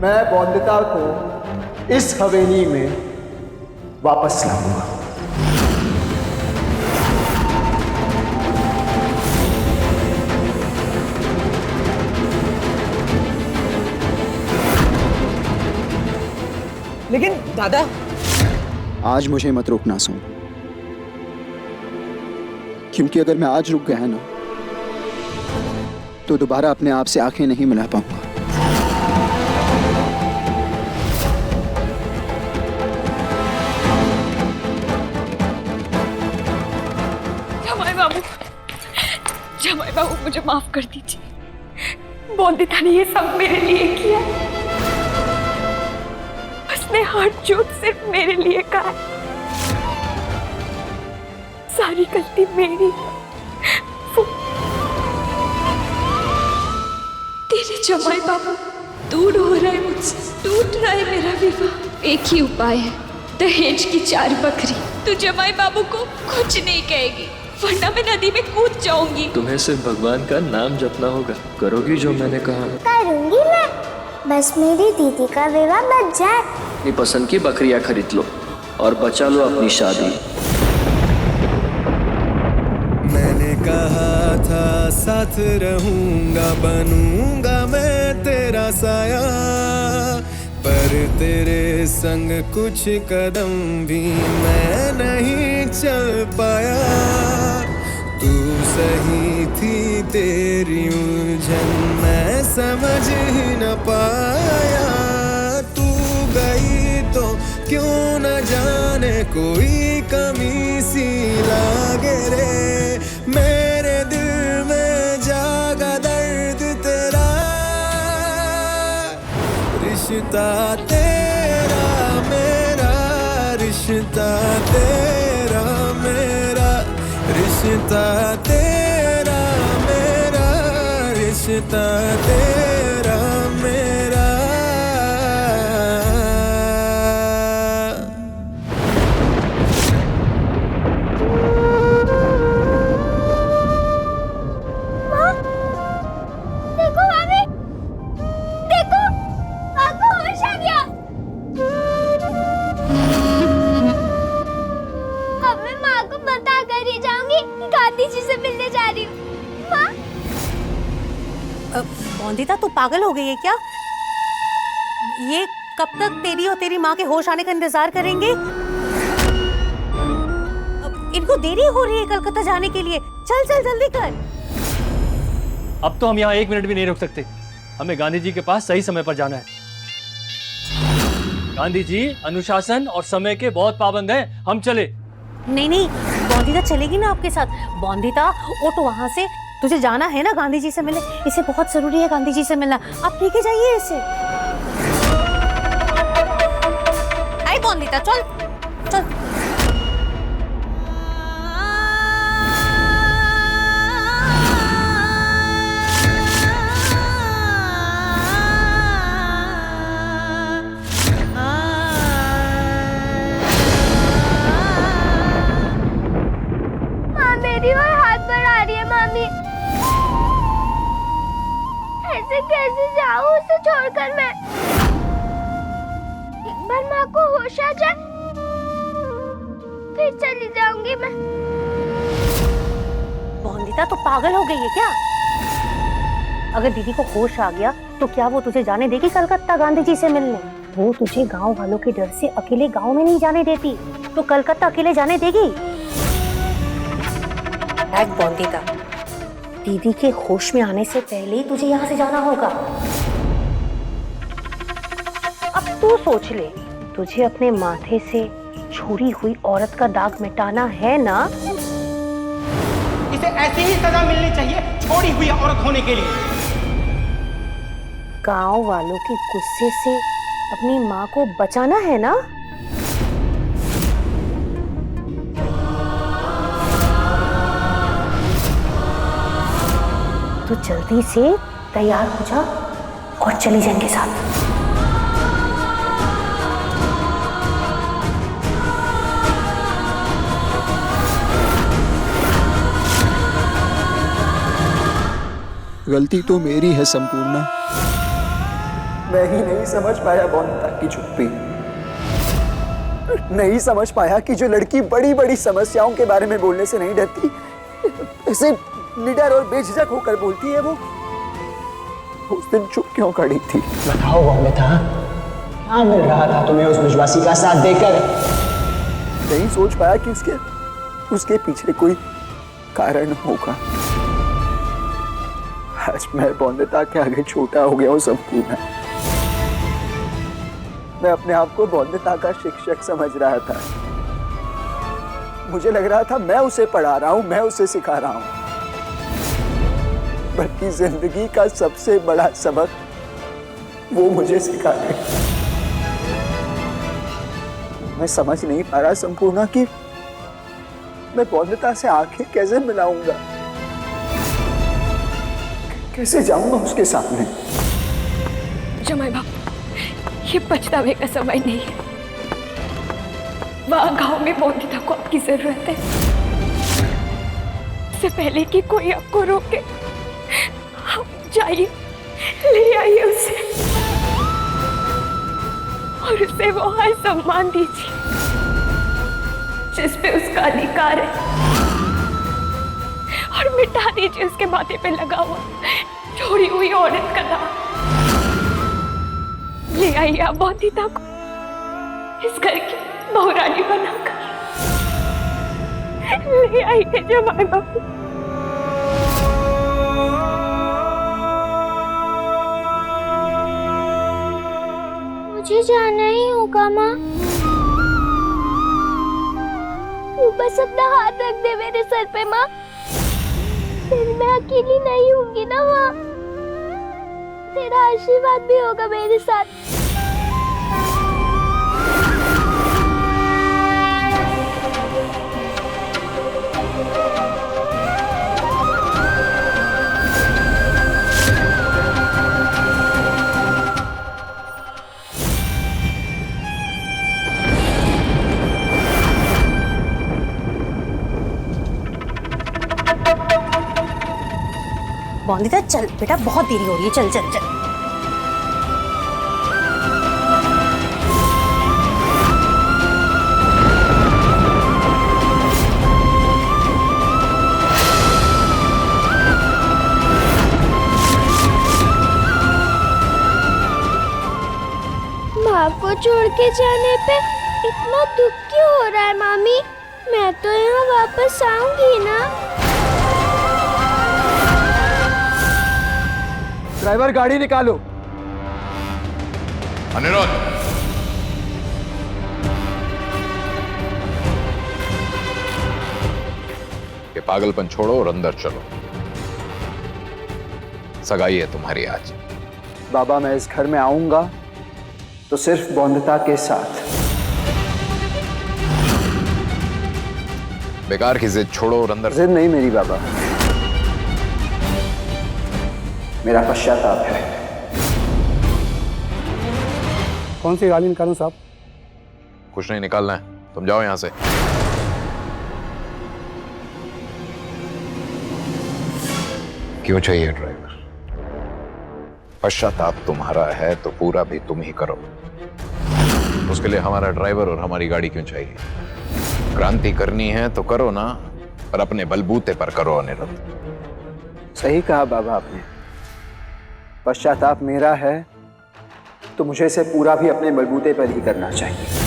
मैं बौद्धिता को इस हवेली में वापस लाऊंगा। लेकिन दादा, आज मुझे मत रोकना सोम, क्योंकि अगर मैं आज रुक गया ना तो दोबारा अपने आप से आंखें नहीं मिला पाऊंगा। जमाई बाबू मुझे माफ कर दीजिए। बौद्धिता ने ये सब मेरे लिए किया। उसने हाथ जोड़ सिर्फ मेरे लिए कहा। सारी गलती मेरी। तेरे जमाई बाबू दूर हो रहा है मुझसे, टूट रहा है मेरा विवाह। एक ही उपाय है, दहेज की 4 बकरी। तू जमाई बाबू को कुछ नहीं कहेगी, वरना मैं नदी में कूद जाऊंगी। तुम्हें सिर्फ भगवान का नाम जपना होगा। करोगी जो मैंने कहा? करूंगी मैं, बस मेरी दीदी का विवाह बच जाए। अपनी पसंद की बकरियां खरीद लो और बचा लो अपनी शादी। मैंने कहा था साथ रहूंगा, बनूंगा मैं तेरा साया, पर तेरे संग कुछ कदम भी मैं नहीं चल पाया। तू सही थी, तेरी उलझन मैं समझ ही न पाया। तू गई तो क्यों न जाने कोई कमी सी लागे रे। मेरे दिल में जागा दर्द तेरा, रिश्ता तेरा मेरा, रिश्ता तेरा मेरा, रिश्ता तेरा मेरा, रिश्ता तेरा मेरा। देखो भाभी, देखो आपको होश आ गया। अब मैं माँ को बता कर ही जाऊंगी कि गांधी जी से मिलने जा रही हूँ। माँ, बौद्धिता तू पागल हो गई है क्या? ये कब तक तेरी और तेरी माँ के होश आने का इंतजार करेंगे? इनको देरी हो रही है कलकत्ता जाने के लिए। चल चल जल्दी कर। अब तो हम यहाँ 1 मिनट भी नहीं रुक सकते। हमें गांधी जी के पास सही समय पर जाना है। गांधी जी अनुशासन और समय के बहुत पाबंद हैं। हम चले। नहीं नहीं, बौद्धिता चलेगी ना आपके साथ। बौद्धिता उठ वहाँ से, तुझे जाना है ना गांधी जी से मिलने। इसे बहुत जरूरी है गांधी जी से मिलना। आप लेके जाइए इसे। आई बौद्धिता, चल चल। माँ मेरी और हाथ बढ़ा रही है। मामी, ऐसे कैसे जाऊँ उसे छोड़कर मैं? एक बार माँ को होश आ जाए फिर चली जाऊंगी मैं। बौद्धिता तो पागल हो गई है क्या? अगर दीदी को होश आ गया तो क्या वो तुझे जाने देगी कलकत्ता गांधी जी से मिलने? वो तुझे गांव वालों के डर से अकेले गांव में नहीं जाने देती, तो कलकत्ता अकेले जाने देगी? बौद्धिता, दीदी के होश में आने से पहले ही तुझे यहाँ से जाना होगा। अब तू सोच ले, तुझे अपने माथे से छोड़ी हुई औरत का दाग मिटाना है ना? इसे ऐसी ही सजा मिलनी चाहिए छोड़ी हुई औरत होने के लिए। गांव वालों के गुस्से से अपनी माँ को बचाना है ना? तो जल्दी से तैयार हो जा और चली जा इनके साथ। गलती तो मेरी है संपूर्णा। मैं ही नहीं समझ पाया बौंदता की चुप्पी। नहीं समझ पाया कि जो लड़की बड़ी बड़ी समस्याओं के बारे में बोलने से नहीं डरती, ऐसे निडर और बेझिझक होकर बोलती है, वो उस दिन चुप क्यों खड़ी थी? बताओ बौंदता, क्या मिल रहा था तुम्हें उस विश्वासी का साथ देकर? नहीं सोच पाया कि उसके पीछे कोई कारण होगा। आज मैं बौंदता के आगे छोटा हो गया हूँ संपूर्ण। मैं अपने आप को बौंदता का शिक्षक समझ रहा था। मुझे लग रहा था मैं उसे पढ़ा रहा हूं, मैं उसे सिखा रहा हूं, बल्कि जिंदगी का सबसे बड़ा सबक वो मुझे सिखा रहे। मैं समझ नहीं पा रहा संपूर्णा कि मैं बौंदता से आंखें कैसे मिलाऊंगा, कैसे जाऊंगा उसके सामने। जमाई बाबू, ये पछतावे का समय नहीं है। वहां गांव में बौंदता को आपकी जरूरत है। इससे पहले कि कोई आपको रोके, आप जाइए, ले आइए उसे और उसे वो हर सम्मान दीजिए जिस पे उसका अधिकार है, और मिटा दीजिए उसके माथे पे लगा हुआ छोड़ी हुई औरत का नाम। ले आइए आप बौंदता को इस घर की बहुरानी बनाकर। ले आइए जमाई बाबू। मुझे जाना ही होगा माँ। तू बस अपना हाथ रख दे मेरे सर पे माँ, फिर मैं अकेली नहीं होंगी ना माँ। तेरा आशीर्वाद भी होगा मेरे साथ। बौंदता चल बेटा, बहुत देरी हो रही है, चल चल चल। माँ को छोड़ के जाने पे इतना दुख क्यों हो रहा है मामी? मैं तो यहाँ वापस आऊंगी ना। ड्राइवर गाड़ी निकालो। अनिरुद्ध, ये पागलपन छोड़ो और अंदर चलो। सगाई है तुम्हारी आज। बाबा, मैं इस घर में आऊंगा तो सिर्फ बौंदता के साथ। बेकार की जिद छोड़ो और अंदर। जिद नहीं मेरी बाबा, मेरा पश्चाताप है। कौन सी गाड़ी निकालूं साहब? कुछ नहीं निकालना है, तुम जाओ यहां से। क्यों चाहिए ड्राइवर? पश्चाताप तुम्हारा है तो पूरा भी तुम ही करो। उसके लिए हमारा ड्राइवर और हमारी गाड़ी क्यों चाहिए? क्रांति करनी है तो करो ना, पर अपने बलबूते पर करो अनिरुद्ध। सही कहा बाबा आपने। पश्चाताप मेरा है तो मुझे इसे पूरा भी अपने बलबूते पर ही करना चाहिए।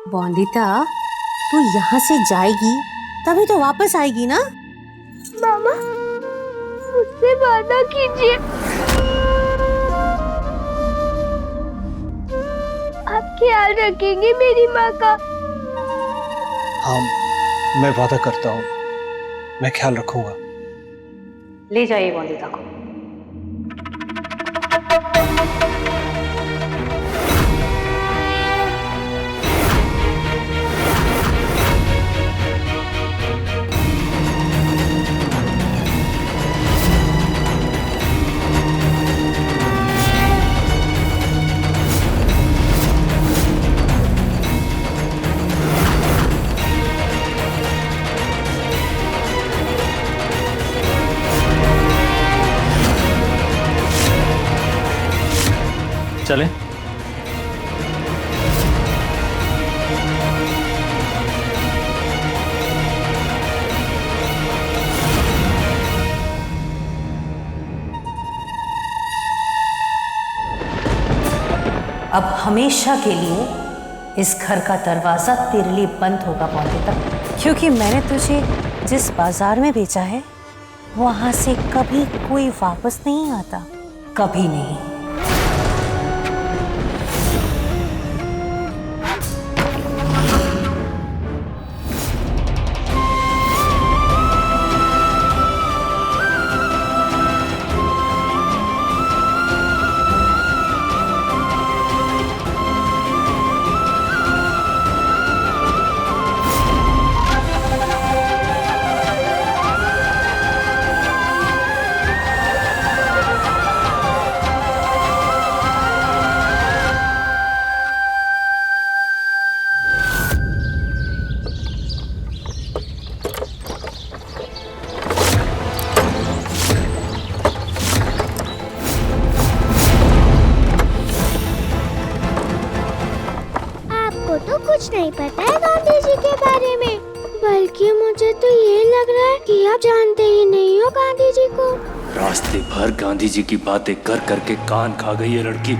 बौंदता, तू यहाँ से जाएगी तभी तो वापस आएगी ना? मामा, मुझसे वादा कीजिए, आप ख्याल रखेंगे मेरी माँ का। हाँ, मैं वादा करता हूँ, मैं ख्याल रखूंगा। ले जाइए बौंदता को। चलें? अब हमेशा के लिए इस घर का दरवाजा तेरे लिए बंद होगा पौधे तक, क्योंकि मैंने तुझे जिस बाजार में बेचा है वहां से कभी कोई वापस नहीं आता, कभी नहीं। तो कुछ नहीं पता है गांधी जी के बारे में, बल्कि मुझे तो ये लग रहा है कि आप जानते ही नहीं हो गांधी जी को। रास्ते भर गांधी जी की बातें कर करके कान खा गई है लड़की।